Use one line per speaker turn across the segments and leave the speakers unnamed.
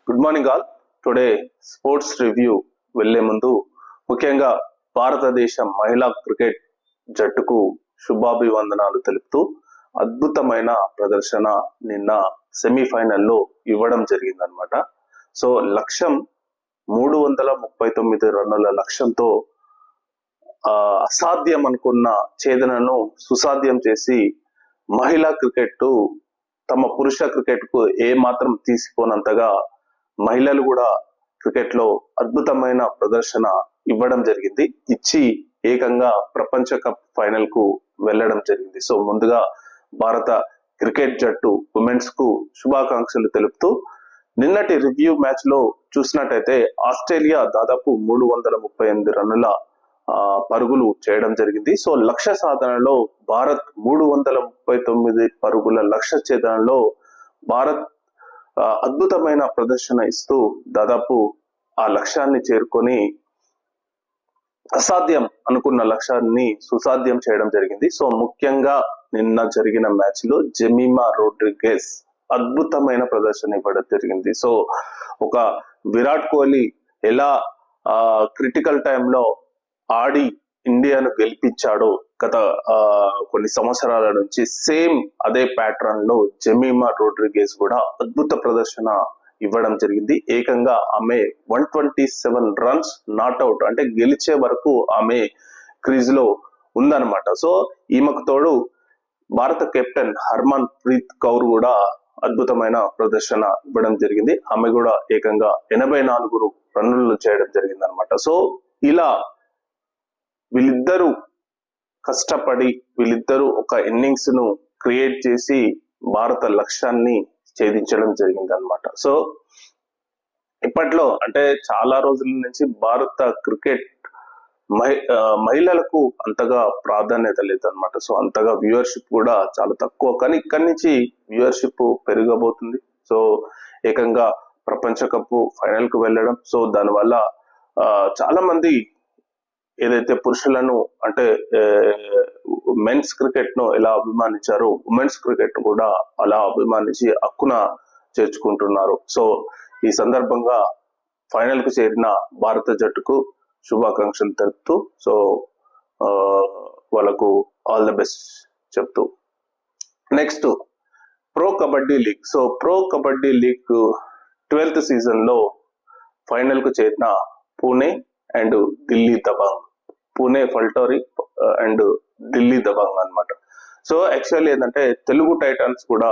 Good morning all. Today sports review వెళ్లే ముందు ముఖ్యంగా భారతదేశ మహిళా క్రికెట్ జట్టుకు శుభాభివందనాలు తెలుపుతూ అద్భుతమైన ప్రదర్శన నిన్న సెమీఫైనల్లో ఇవ్వడం జరిగిందనమాట. సో లక్ష్యం 339 రన్నుల లక్ష్యంతో అసాధ్యం అనుకున్న ఛేదనను సుసాధ్యం చేసి మహిళా క్రికెట్ తమ పురుష క్రికెట్ కు ఏ మాత్రం తీసిపోనంతగా మహిళలు కూడా క్రికెట్ లో అద్భుతమైన ప్రదర్శన ఇవ్వడం జరిగింది. ఇచ్చి ఏకంగా ప్రపంచ కప్ ఫైనల్ కు వెళ్ళడం జరిగింది. సో ముందుగా భారత క్రికెట్ జట్టు ఉమెన్స్ కు శుభాకాంక్షలు తెలుపుతూ నిన్నటి రివ్యూ మ్యాచ్ లో చూసినట్టయితే ఆస్ట్రేలియా దాదాపు 338 రన్నుల పరుగులు చేయడం జరిగింది. సో లక్ష్య సాధనలో భారత్ 339 పరుగుల లక్ష్య ఛేదనలో భారత్ అద్భుతమైన ప్రదర్శన ఇస్తూ దాదాపు ఆ లక్ష్యాన్ని చేరుకొని అసాధ్యం అనుకున్న లక్ష్యాన్ని సుసాధ్యం చేయడం జరిగింది. సో ముఖ్యంగా నిన్న జరిగిన మ్యాచ్ లో జెమిమా రోడ్రిగేస్ అద్భుతమైన ప్రదర్శన ఇవ్వడం జరిగింది. సో ఒక విరాట్ కోహ్లీ ఎలా క్రిటికల్ టైంలో ఆడి ఇండియాను గెలిపించాడో గత కొన్ని సంవత్సరాల నుంచి సేమ్ అదే ప్యాటర్న్ లో జెమిమా రోడ్రిగేస్ కూడా అద్భుత ప్రదర్శన ఇవ్వడం జరిగింది. ఏకంగా ఆమె 127 రన్స్ నాట్అవుట్ అంటే గెలిచే వరకు ఆమె క్రీజ్ లో ఉందన్నమాట. సో ఈమెకు తోడు భారత కెప్టెన్ హర్మన్ ప్రీత్ కౌర్ కూడా అద్భుతమైన ప్రదర్శన ఇవ్వడం జరిగింది. ఆమె కూడా ఏకంగా 84 రన్నులు చేయడం జరిగింది అనమాట. సో ఇలా వీళ్ళిద్దరూ కష్టపడి వీళ్ళిద్దరూ ఒక ఇన్నింగ్స్ ను క్రియేట్ చేసి భారత లక్ష్యాన్ని ఛేదించడం జరిగింది అనమాట. సో ఇప్పట్లో అంటే చాలా రోజుల నుంచి భారత క్రికెట్ మహిళలకు అంతగా ప్రాధాన్యత లేదనమాట. సో అంతగా వ్యూవర్షిప్ కూడా చాలా తక్కువ, కానీ ఇక్కడి నుంచి వ్యూవర్షిప్ పెరగబోతుంది. సో ఏకంగా ప్రపంచ కప్ ఫైనల్ కు వెళ్ళడం, సో దానివల్ల చాలా మంది ఏదైతే పురుషులను అంటే మెన్స్ క్రికెట్ ను ఎలా అభిమానించారో ఉమెన్స్ క్రికెట్ కూడా అలా అభిమానించి హక్కున చేర్చుకుంటున్నారు. సో ఈ సందర్భంగా ఫైనల్ కు చేరిన భారత జట్టుకు శుభాకాంక్షలు తెలుపుతూ సో వాళ్ళకు ఆల్ ద బెస్ట్ చెప్తూ next pro kabaddi league. So pro kabaddi league 12th season లో ఫైనల్ కు చేరిన పూణే అండ్ ఢిల్లీ దబాంగ్, పూణే ఫల్టోరీ అండ్ ఢిల్లీ దబాంగ్ అన్నమాట. సో యాక్చువల్లీ ఏంటంటే తెలుగు టైటన్స్ కూడా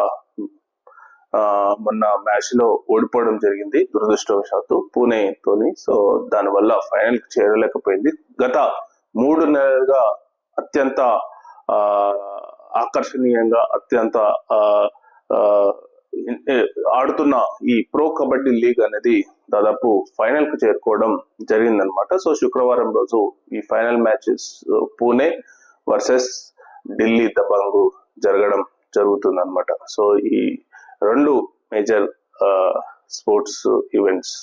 మొన్న మ్యాచ్ లో ఓడిపోవడం జరిగింది దురదృష్టవశాత్తు పూణేతోని. సో దానివల్ల ఫైనల్ కి చేరలేకపోయింది. గత 3 నెలలుగా అత్యంత ఆకర్షణీయంగా అత్యంత ఆడుతున్న ఈ ప్రో కబడ్డీ లీగ్ అనేది దాదాపు ఫైనల్ కు చేరుకోవడం జరిగిందనమాట. సో శుక్రవారం రోజు ఈ final matches Pune versus Delhi Dabangg జరుగుతుంది అనమాట. సో ఈ 2 మేజర్ స్పోర్ట్స్ ఈవెంట్స్